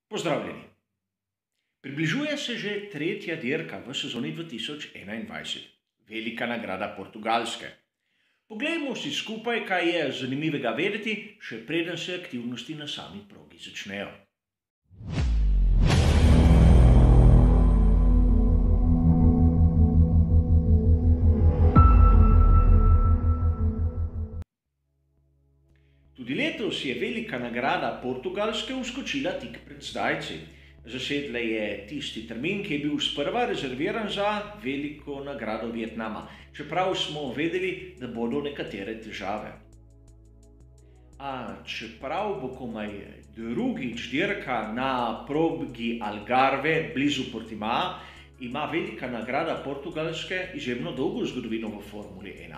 Pozdravljeni. Približuje se že tretja dirka v sezoni 2021, velika nagrada Portugalske. Poglejmo si skupaj, kaj je zanimivega vedeti, še preden se aktivnosti na sami progi začnejo. Tudi letos je velika nagrada Portugalske vskočila tik pred zdajci. Zasedla je tisti termin, ki je bil sprva rezerviran za veliko nagrado Vietnama, čeprav smo vedeli, da bodo nekatere težave. A čeprav bo komaj drugič dirka na progi Algarve blizu Portimaa, ima velika nagrada Portugalske izjemno dolgo zgodovino v Formuli 1.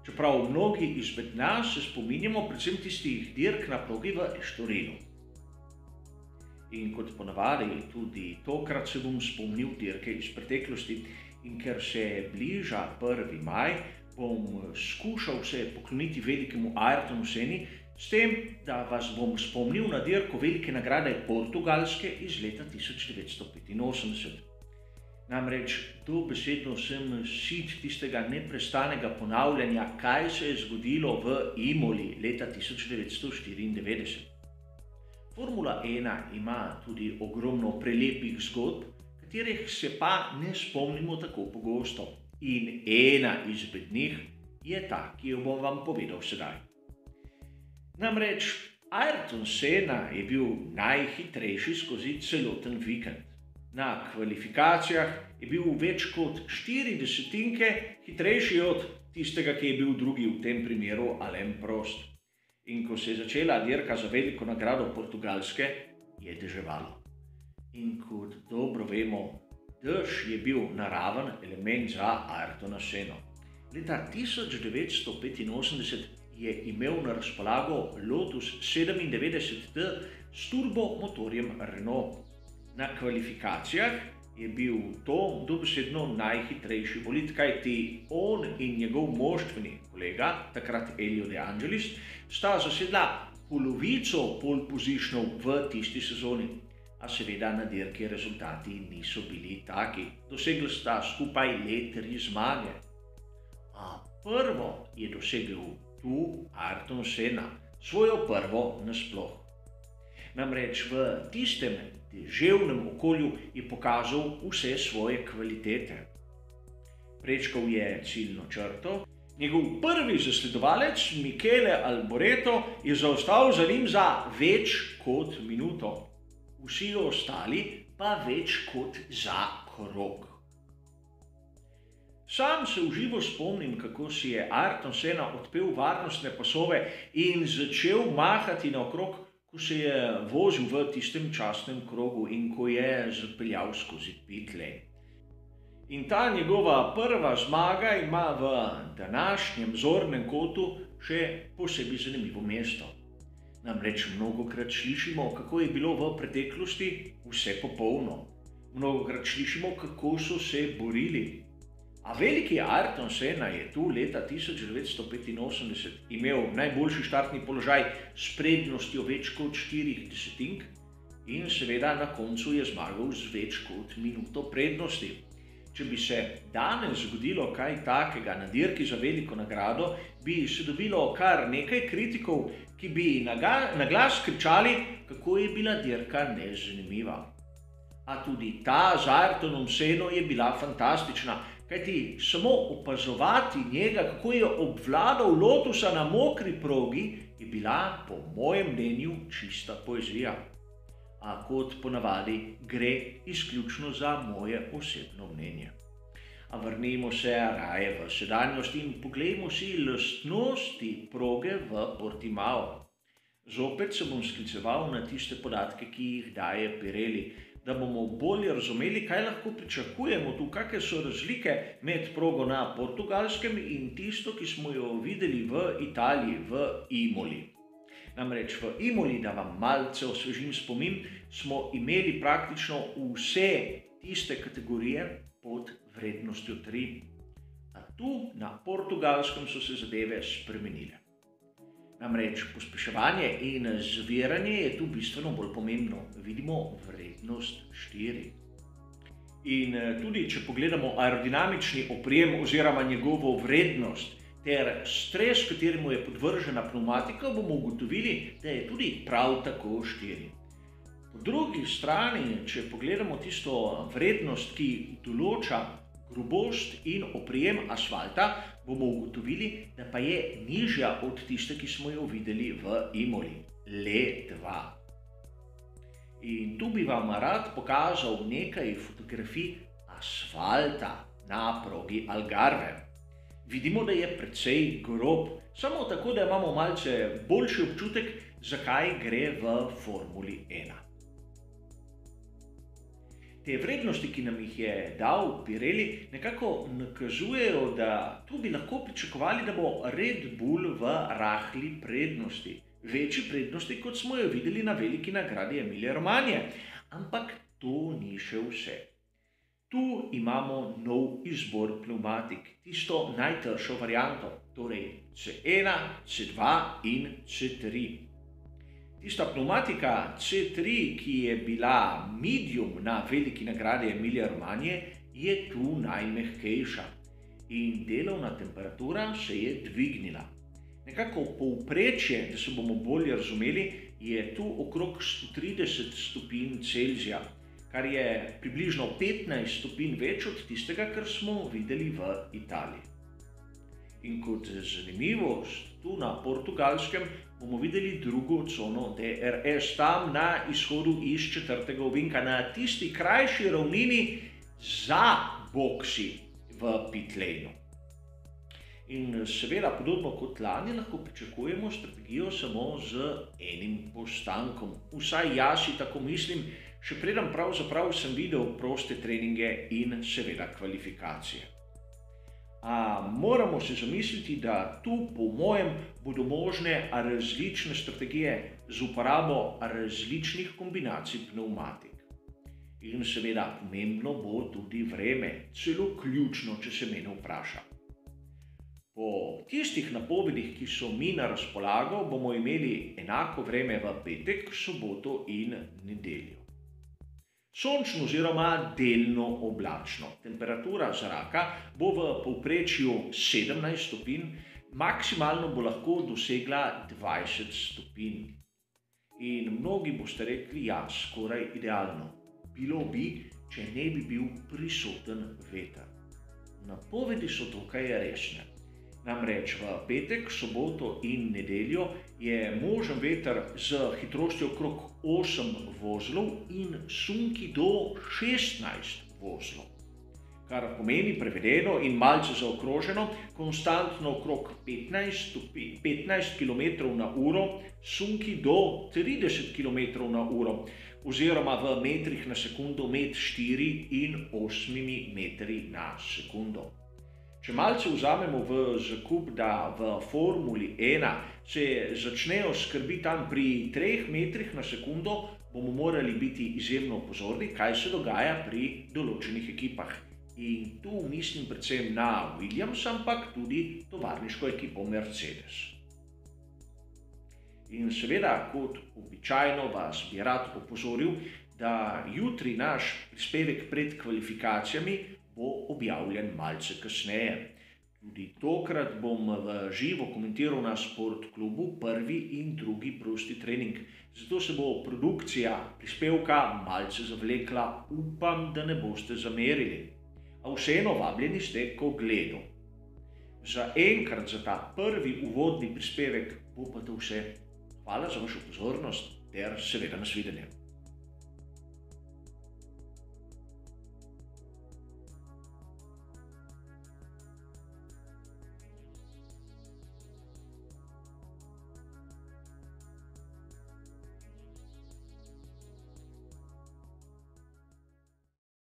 Čeprav mnogi izmed nas se spominjamo predvsem tistih dirk na progi v Estorinu. In kot ponavadi, tudi tokrat se bom spomnil dirke iz preteklosti, in ker se bliža 1. maj, bom skušal se pokloniti velikemu Ayrtonu Senni, s tem, da vas bom spomnil na dirko velike nagrade Portugalske iz leta 1985. Namreč dobesedno sem sit tistega neprestanega ponavljanja, kaj se je zgodilo v Imoli leta 1994. Formula 1 ima tudi ogromno prelepih zgodb, katerih se pa ne spomnimo tako pogosto. In ena izmed njih je ta, ki jo bom vam povedal sedaj. Namreč Ayrton Senna je bil najhitrejši skozi celoten vikend. Na kvalifikacijah je bil več kot 40 hitrejši od tistega, ki je bil drugi, v tem primeru Alain Prost. In ko se je začela dirka za veliko nagrado Portugalske, je deževalo. In kot dobro vemo, dež je bil naraven element za Ayrtona Senno. Leta 1985 je imel na razpolago Lotus 97T s turbomotorjem Renault. Na kvalifikacijah je bil to dobesedno najhitrejši bolid, kajti on in njegov moštveni kolega, takrat Elio De Angelis, sta zasedla polovico pole positionov v tisti sezoni. A seveda na dirki rezultati niso bili taki. Dosegli sta skupaj le 3 zmage. A prvo je dosegel tu Ayrton Senna, svojo prvo nasploh. Namreč v tistem deževnem okolju je pokazal vse svoje kvalitete. Prečkal je ciljno črto, njegov prvi zasledovalec Michele Alboreto je zaostal za njim za več kot minuto. Vsi ostali pa več kot za krog. Sam se v živo spomnim, kako si je Ayrton Senna odpel varnostne pasove in začel mahati naokrog, ko se je vozil v tistem častnem krogu in ko je zapeljal skozi pit lane. In ta njegova prva zmaga ima v današnjem zornem kotu še posebej zanimivo mesto. Namreč mnogokrat slišimo, kako je bilo v preteklosti vse popolno. Mnogokrat slišimo, kako so se borili. A veliki Ayrton Senna je tu leta 1985 imel najboljši štartni položaj s prednostjo več kot 4 desetink in seveda na koncu je zmagal z več kot minuto prednosti. Če bi se danes zgodilo kaj takega na dirki za veliko nagrado, bi se dobilo kar nekaj kritikov, ki bi na glas kričali, kako je bila dirka nezanimiva. A tudi ta z Ayrtonom Senno je bila fantastična, kajti samo opazovati njega, kako je obvladal Lotusa na mokri progi, je bila po mojem mnenju čista poezija. A kot ponavadi gre izključno za moje osebno mnenje. A vrnimo se raje v sedanjost in poglejmo si lastnosti proge v Portimao. Zopet se bom skliceval na tiste podatke, ki jih daje Pirelli, da bomo bolje razumeli, kaj lahko pričakujemo tu, kakšne so razlike med progo na Portugalskem in tisto, ki smo jo videli v Italiji, v Imoli. Namreč v Imoli, da vam malce osvežim spomin, smo imeli praktično vse tiste kategorije pod vrednostjo 3. A tu na Portugalskem so se zadeve spremenile. Namreč pospeševanje in zbiranje je tu bistveno bolj pomembno. Vidimo vrednost 4. In tudi, če pogledamo aerodinamični oprijem oziroma njegovo vrednost ter stres, kateremu je podvržena pneumatika, bomo ugotovili, da je tudi prav tako 4. Po drugi strani, če pogledamo tisto vrednost, ki določa grubost in oprijem asfalta, bomo ugotovili, da pa je nižja od tiste, ki smo jo videli v Imoli, le 2. In tu bi vam rad pokazal nekaj fotografij asfalta na progi Algarve. Vidimo, da je precej grob, samo tako, da imamo malce boljši občutek, zakaj gre v Formuli 1. Te vrednosti, ki nam jih je dal Pirelli, nekako nakazujejo, da tu bi lahko pričakovali, da bo Red Bull v rahli prednosti. Večji prednosti, kot smo jo videli na veliki nagradi Emilia Romagna. Ampak to ni še vse. Tu imamo nov izbor pneumatik, tisto najtršo varianto, torej C1, C2 in C3. Tista pneumatika C3, ki je bila medium na veliki nagradi Emilia Romagna, je tu najmehkejša in delovna temperatura se je dvignila. Nekako povprečje, da se bomo bolje razumeli, je tu okrog 130 stopinj Celzija, kar je približno 15 stopinj več od tistega, kar smo videli v Italiji. In kot zanimivost, tu na Portugalskem bomo videli drugo cono DRS, tam na izhodu iz 4. ovinka, na tisti krajši ravnini za boksi v pitlejnu. In seveda, podobno kot lani, lahko pričakujemo strategijo samo z enim postankom. Vsaj jaz si tako mislim, še preden pravzaprav sem videl proste treninge in seveda kvalifikacije. Moramo se zamisliti, da tu, po mojem, bodo možne različne strategije z uporabo različnih kombinacij pneumatik. In seveda, pomembno bo tudi vreme, celo ključno, če se mene vpraša. Po tistih napovedih, ki so mi na razpolago, bomo imeli enako vreme v petek, soboto in nedeljo. Sončno oziroma delno oblačno. Temperatura zraka bo v povprečju 17 stopinj, maksimalno bo lahko dosegla 20 stopinj. In mnogi boste rekli, ja, skoraj idealno. Bilo bi, če ne bi bil prisoten veter. Napovedi so dokaj resne. Namreč v petek, soboto in nedeljo je možen veter z hitrostjo okrog 8 vozlov in sunki do 16 vozlov. Kar pomeni prevedeno in malce zaokroženo, konstantno okrog 15 km na uro, sunki do 30 km na uro, oziroma v metrih na sekundo med 4 in 8 metri na sekundo. Če malce vzamemo v zakup, da v Formuli 1 se začnejo skrbi tam pri 3 metrih na sekundo, bomo morali biti izjemno pozorni, kaj se dogaja pri določenih ekipah. In tu mislim predvsem na Williams, ampak tudi tovarniško ekipo Mercedes. In seveda, kot običajno, vas bi rad opozoril, da jutri naš prispevek pred kvalifikacijami bo objavljen malce kasneje. Tudi tokrat bom v živo komentiral na Sport klubu prvi in drugi prosti trening. Zato se bo produkcija prispevka malce zavlekla, upam, da ne boste zamerili. A vseeno vabljeni ste k ogledu. Za enkrat za ta prvi uvodni prispevek bo pa to vse. Hvala za vašo pozornost ter seveda nasvidenje.